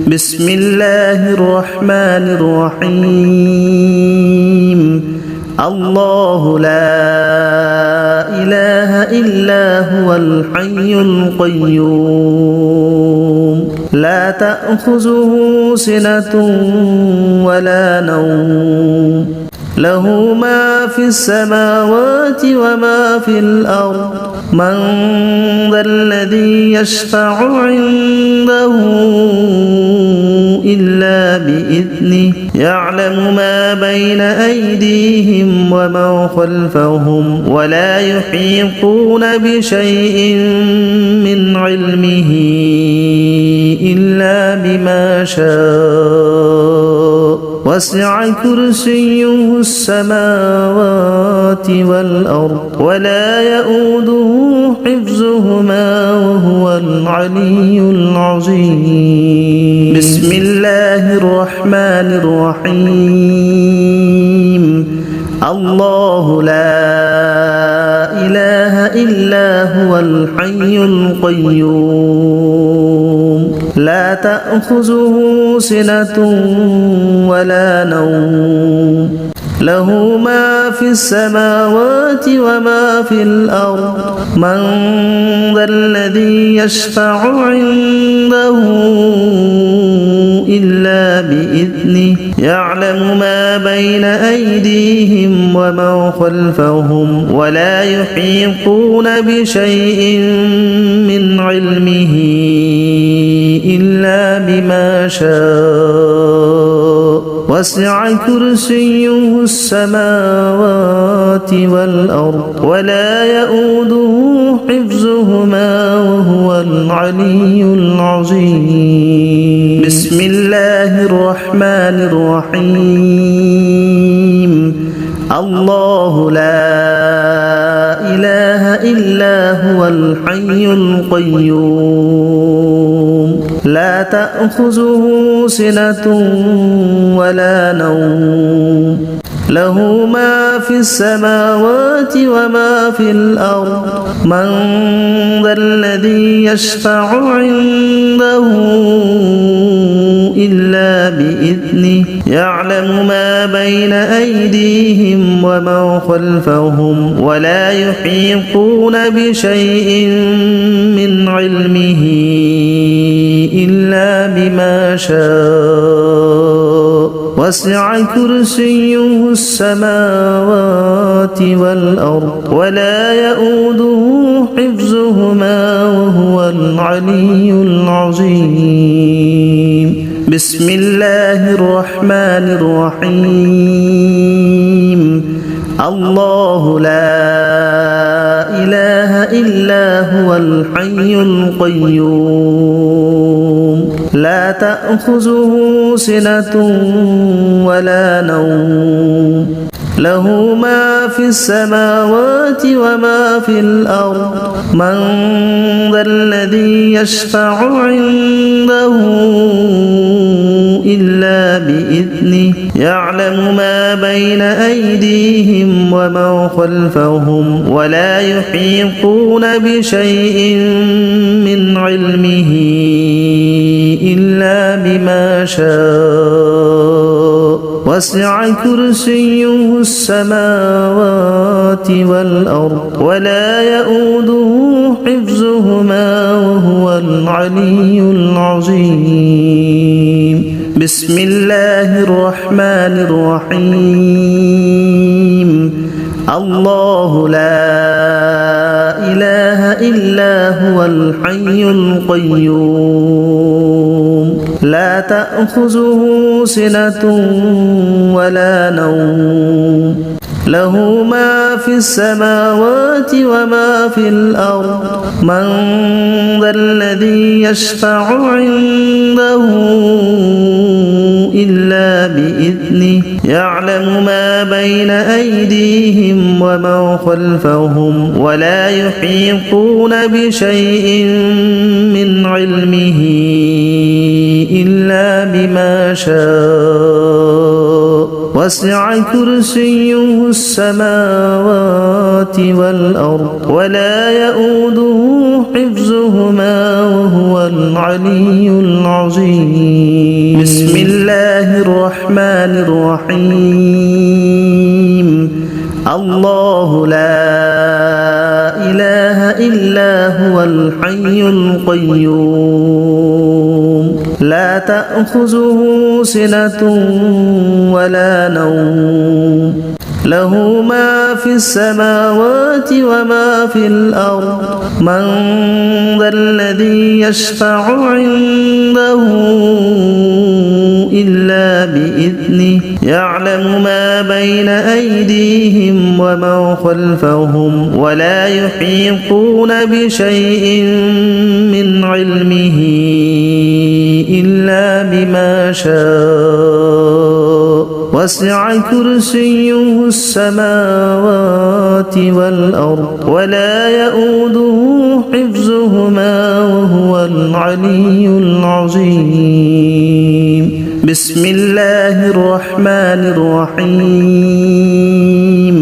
بسم الله الرحمن الرحيم الله لا إله إلا هو الحي القيوم لا تأخذه سنة ولا نوم له ما في السماوات وما في الأرض من ذا الذي يشفع عنده إلا بإذنه يعلم ما بين أيديهم وما خلفهم ولا يحيطون بشيء من علمه إلا بما شاء وسع كرسيه السماوات والأرض ولا يؤوده حفظهما وهو العلي العظيم بسم الله الرحمن الرحيم الله لا إله إلا هو الحي القيوم لا تأخذه سنة ولا نوم له ما في السماوات وما في الأرض من ذا الذي يشفع عنده إلا بإذنه يعلم ما بين أيديهم وما خلفهم ولا يحيطون بشيء من علمه إلا بما شاء وسع كرسيه السماوات والأرض ولا يؤوده حفظهما وهو العلي العظيم بسم الله الرحمن الرحيم الله لا إله إلا هو الحي القيوم لا تأخذه سنة ولا نوم له ما في السماوات وما في الأرض من ذا الذي يشفع عنده إلا بإذنه يعلم ما بين أيديهم وما خلفهم ولا يحيطون بشيء من علمه إلا بما شاء وسع كرسيه السماوات والأرض ولا يؤوده حفظهما وهو العلي العظيم بسم الله الرحمن الرحيم الله لا إله إلا هو الحي القيوم لا تأخذه سنة ولا نوم له ما في السماوات وما في الأرض من ذا الذي يشفع عنده إلا بإذنه يعلم ما بين أيديهم وما خلفهم ولا يحيطون بشيء من علمه إلا بما شاء وسع كرسيه السماوات والأرض ولا يؤوده حفظهما وهو العلي العظيم بسم الله الرحمن الرحيم الله لا إله إلا هو الحي القيوم لا تأخذه سنة ولا نوم له ما في السماوات وما في الأرض من ذا الذي يشفع عنده إلا بإذنه يعلم ما بين أيديهم وما خلفهم ولا يحيطون بشيء من علمه إلا بما شاء وسع كرسيه السماوات والأرض ولا يؤوده حفظهما وهو العلي العظيم. بسم الله الرحمن الرحيم. الله لا إله إلا هو الحي القيوم لا تأخذه سنة ولا نوم له ما في السماوات وما في الأرض من ذا الذي يشفع عنده إلا بإذنه يعلم ما بين أيديهم وما خلفهم ولا يحيطون بشيء من علمه إلا بما شاء وسع كرسيه السماوات والأرض ولا يؤوده حفظهما وهو العلي العظيم. بسم الله الرحمن الرحيم.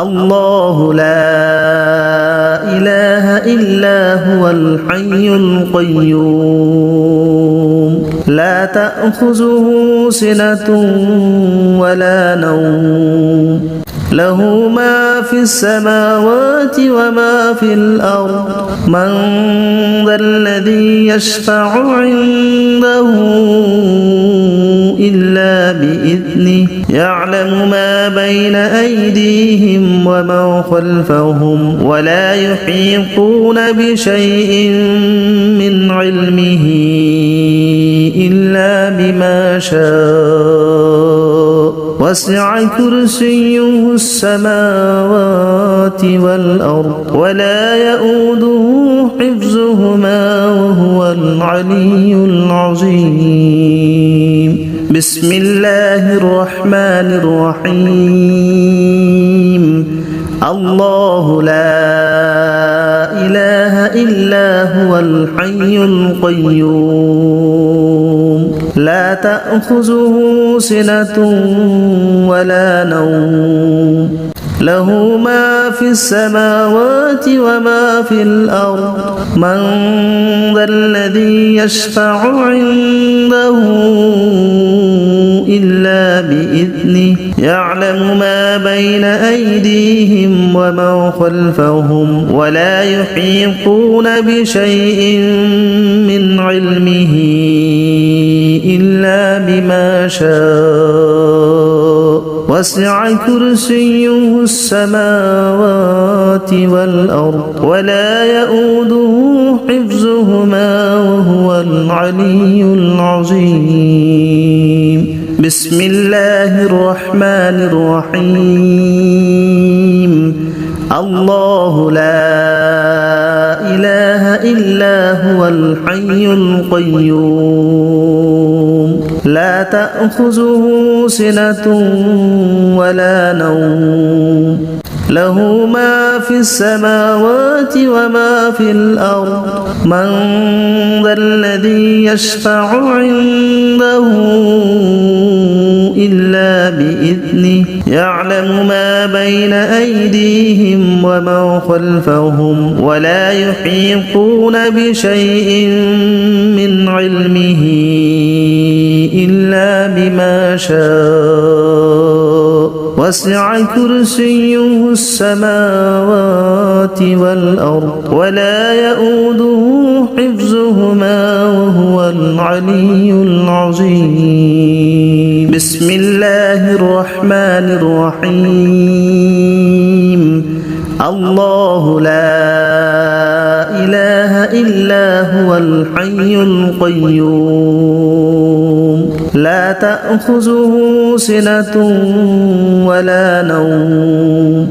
الله لا إله إلا هو الحي القيوم لا تأخذه سنة ولا نوم له ما في السماوات وما في الأرض من ذا الذي يشفع عنده إلا بإذنه يعلم ما بين أيديهم وما خلفهم ولا يحيطون بشيء من علمه إلا بما شاء وسع كرسيه السماوات والأرض ولا يؤوده حفظهما وهو العلي العظيم. بسم الله الرحمن الرحيم. الله لا إله إلا هو الحي القيوم لا تأخذه سنة ولا نوم له ما في السماوات وما في الأرض من ذا الذي يشفع عنده إلا بإذنه يعلم ما بين أيديهم وما خلفهم ولا يحيطون بشيء من علمه إلا بما شاء وسع كرسيه السماوات والأرض ولا يؤوده حفظهما وهو العلي العظيم. بسم الله الرحمن الرحيم. الله لا إله إلا هو الحي القيوم لا تأخذه سنة ولا نوم له ما في السماوات وما في الأرض من ذا الذي يشفع عنده إلا بإذنه يعلم ما بين أيديهم وما خلفهم ولا يحيطون بشيء من علمه إلا بما شاء وسع كرسيه السماوات والأرض ولا يؤوده حفظهما وهو العلي العظيم. بسم الله الرحمن الرحيم. الله لا إله إلا هو الحي القيوم لا تأخذه سنة ولا نوم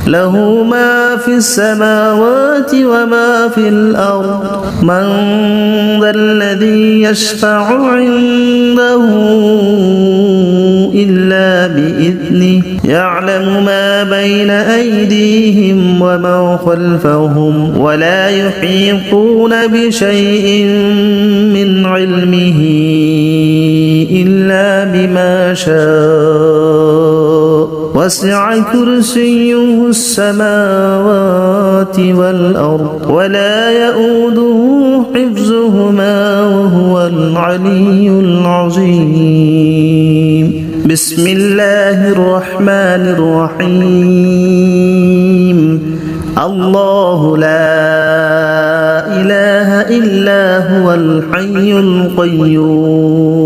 له ما في السماوات وما في الأرض من ذا الذي يشفع عنده إلا بإذنه يعلم ما بين أيديهم وما خلفهم ولا يحيطون بشيء من علمه إلا بما شاء وسع كرسيه السماوات والأرض ولا يؤوده حفظهما وهو العلي العظيم بسم الله الرحمن الرحيم الله لا إله إلا هو الحي القيوم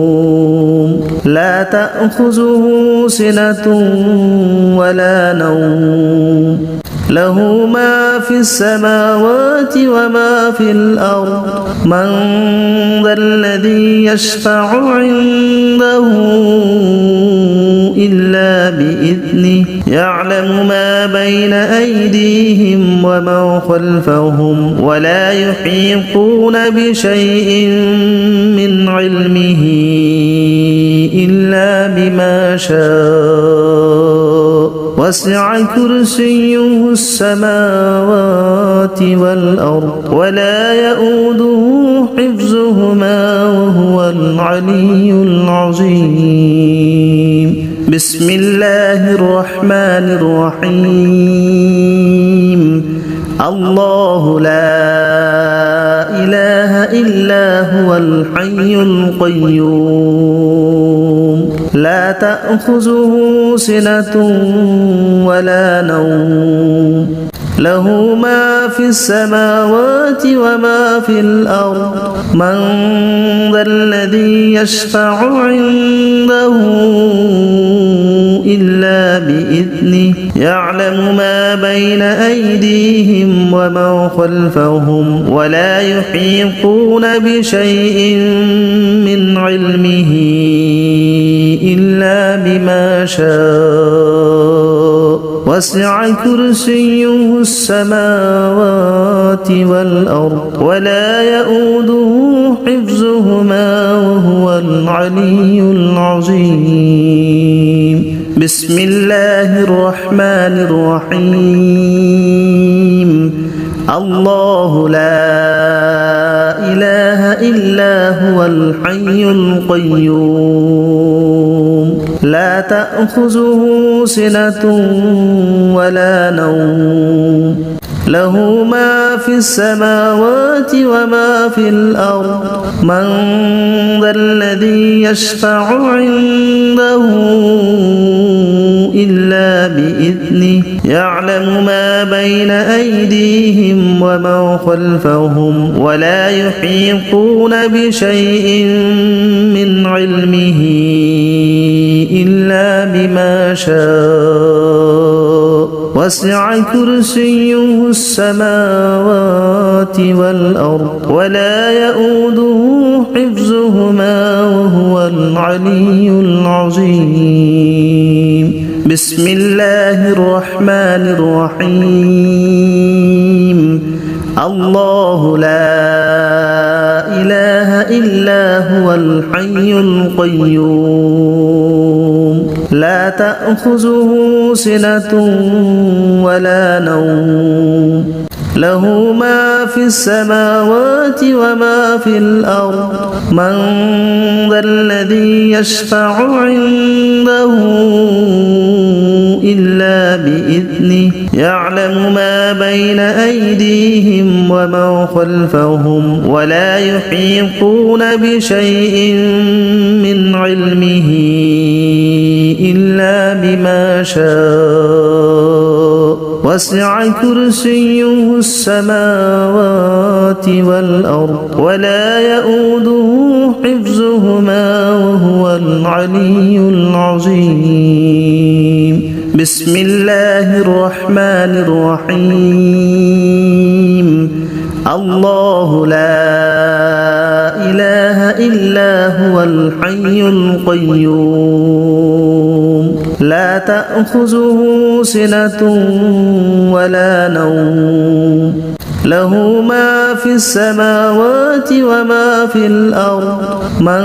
لا تأخذه سنة ولا نوم له ما في السماوات وما في الأرض من ذا الذي يشفع عنده إلا بإذنه يعلم ما بين أيديهم وما خلفهم ولا يحيطون بشيء من علمه إلا بما شاء وسع كرسيه السماوات والأرض ولا يؤوده حفظهما وهو العلي العظيم بسم الله الرحمن الرحيم الله لا إله إلا هو الحي القيوم لا تأخذه سنة ولا نوم له ما في السماوات وما في الأرض من ذا الذي يشفع عنده إلا بإذنه يعلم ما بين أيديهم وما خلفهم ولا يحيطون بشيء من علمه إلا بما شاء وسع كرسيه السماوات والأرض ولا يؤوده حفظهما وهو العلي العظيم بسم الله الرحمن الرحيم الله لا إله إلا هو الحي القيوم لا تأخذه سنة ولا نوم له ما في السماوات وما في الأرض من ذا الذي يشفع عنده إلا بإذنه يعلم ما بين أيديهم وما خلفهم ولا يحيطون بشيء من علمه إلا بما شاء وسع كرسيه السماوات والأرض ولا يؤوده حفظهما وهو العلي العظيم بسم الله الرحمن الرحيم الله لا إله إلا هو الحي القيوم لا تأخذه سنة ولا نوم له ما في السماوات وما في الأرض من ذا الذي يشفع عنده إلا بإذنه يعلم ما بين أيديهم وما خلفهم ولا يحيطون بشيء من علمه إلا بما شاء وسع كرسيه السماوات والأرض ولا يؤوده حفظهما وهو العلي العظيم بسم الله الرحمن الرحيم الله لا إله إلا هو الحي القيوم لا تأخذه سنة ولا نوم له ما في السماوات وما في الأرض من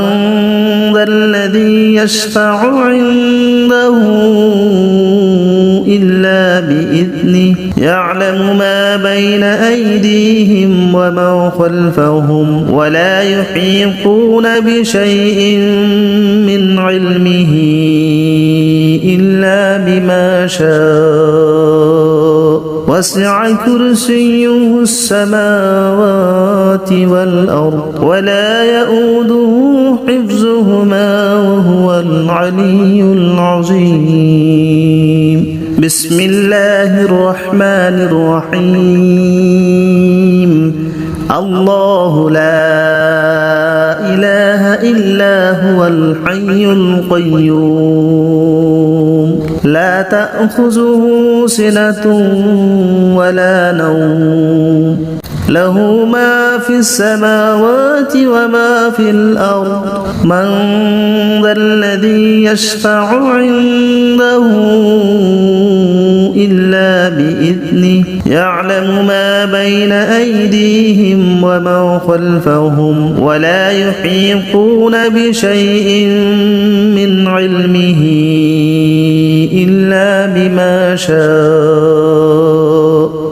ذا الذي يشفع عنده إلا بإذنه يعلم ما بين أيديهم وما خلفهم ولا يحيطون بشيء من علمه إلا بما شاء وسع كرسيه السماوات والأرض ولا يؤوده حفظهما وهو العلي العظيم بسم الله الرحمن الرحيم الله لا إله إلا هو الحي القيوم لا تأخذه سنة ولا نوم له ما في السماوات وما في الأرض من ذا الذي يشفع عنده إلا بإذنه يعلم ما بين أيديهم وما خلفهم ولا يحيطون بشيء من علمه إلا بما شاء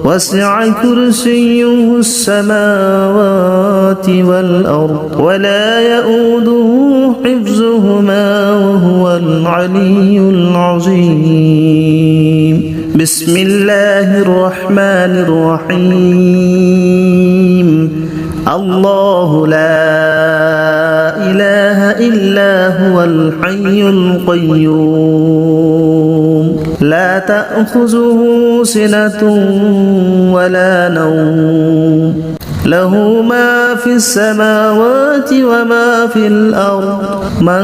وسع كرسيه السماوات والأرض ولا يؤوده حفظهما وهو العلي العظيم بسم الله الرحمن الرحيم الله لا إله إلا هو الحي القيوم لا تأخذه سنة ولا نوم له ما في السماوات وما في الأرض من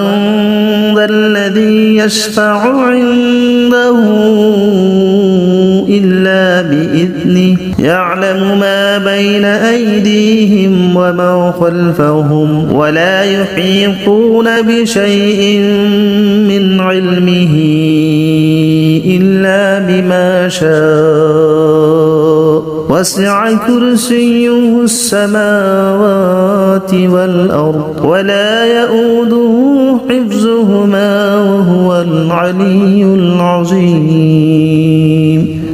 ذا الذي يشفع عنده إلا بإذنه يعلم ما بين أيديهم وما خلفهم ولا يحيطون بشيء من علمه إلا بما شاء وسع كرسيه السماوات والأرض ولا يؤوده حفظهما وهو العلي العظيم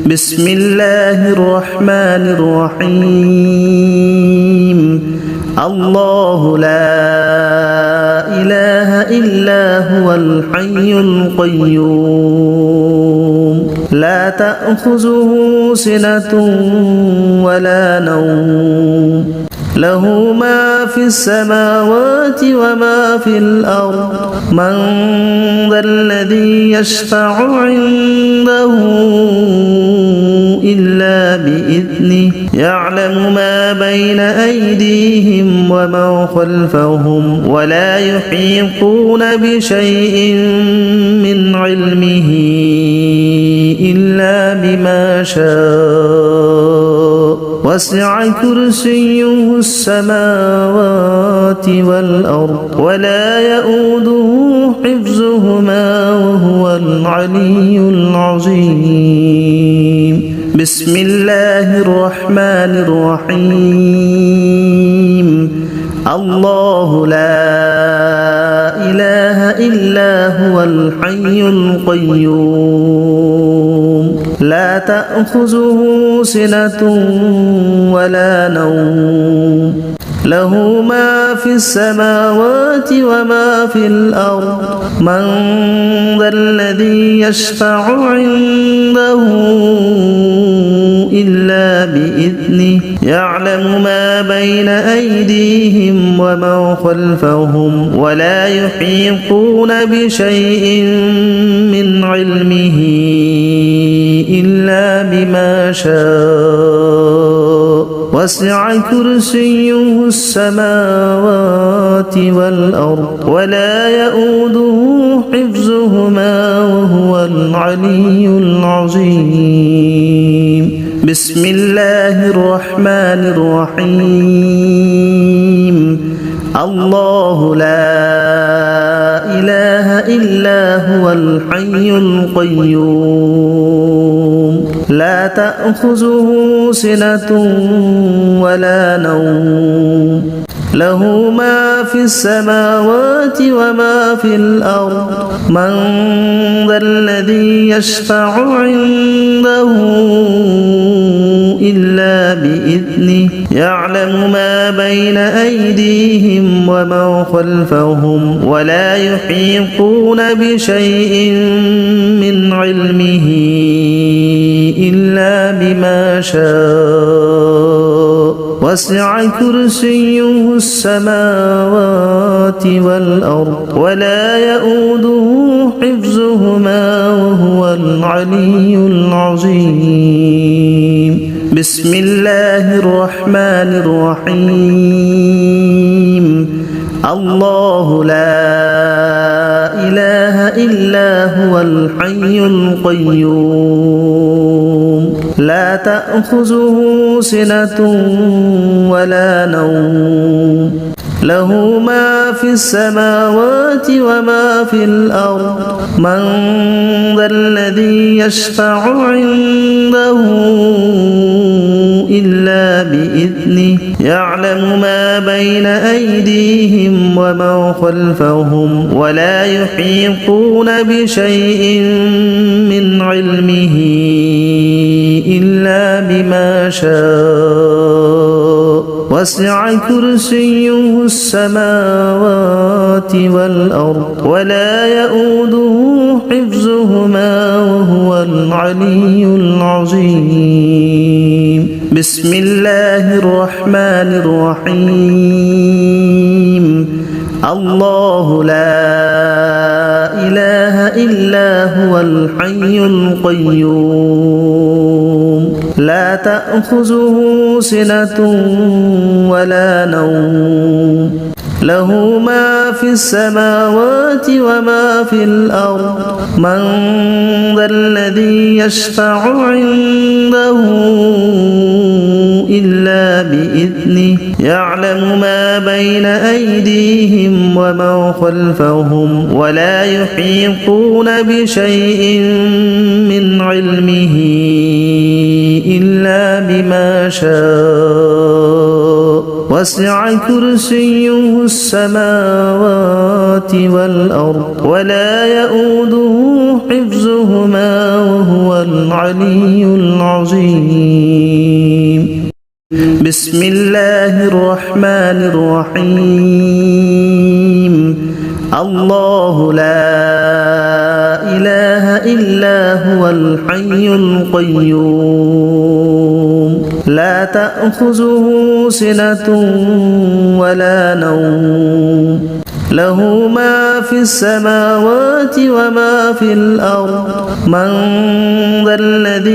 بسم الله الرحمن الرحيم الله لا إله إلا هو الحي القيوم لا تأخذه سنة ولا نوم له ما في السماوات وما في الأرض من ذا الذي يشفع عنده إلا بإذنه يعلم ما بين أيديهم وما خلفهم ولا يحيطون بشيء من علمه إلا بما شاء وسع كرسيه السماوات والأرض ولا يؤوده حفظهما وهو العلي العظيم بسم الله الرحمن الرحيم الله لا إله إلا هو الحي القيوم لا تأخذه سنة ولا نوم له ما في السماوات وما في الأرض من ذا الذي يشفع عنده إلا بإذنه يعلم ما بين أيديهم وما خلفهم ولا يحيطون بشيء من علمه إلا بما شاء وسع كرسيه السماوات والأرض ولا يؤوده حفظهما وهو العلي العظيم بسم الله الرحمن الرحيم الله لا إله إلا هو الحي القيوم لا تأخذه سنة ولا نوم له ما في السماوات وما في الأرض من ذا الذي يشفع عنده إلا بإذنه يعلم ما بين أيديهم وما خلفهم ولا يحيطون بشيء من علمه إلا بما شاء وسع كرسيه السماوات والأرض ولا يؤوده حفظهما وهو العلي العظيم. بسم الله الرحمن الرحيم. الله لا إله إلا هو الحي القيوم لا تأخذه سنة ولا نوم له ما في السماوات وما في الأرض من ذا الذي يشفع عنده إلا بإذنه يعلم ما بين أيديهم وما خلفهم ولا يحيطون بشيء من علمه إلا بما شاء وسع كرسيه السماوات والأرض ولا يؤوده حفظهما وهو العلي العظيم. بسم الله الرحمن الرحيم. الله لا إله إلا هو الحي القيوم لا تأخذه سنة ولا نوم له ما في السماوات وما في الأرض من ذا الذي يشفع عنده إلا بإذنه يعلم ما بين أيديهم وما خلفهم ولا يحيطون بشيء من علمه إلا بما شاء وسع كرسيه السماوات والأرض ولا يؤوده حفظهما وهو العلي العظيم. بسم الله الرحمن الرحيم. الله لا إله إلا هو الحي القيوم لا تأخذه سنة ولا نوم له ما في السماوات وما في الأرض من ذا الذي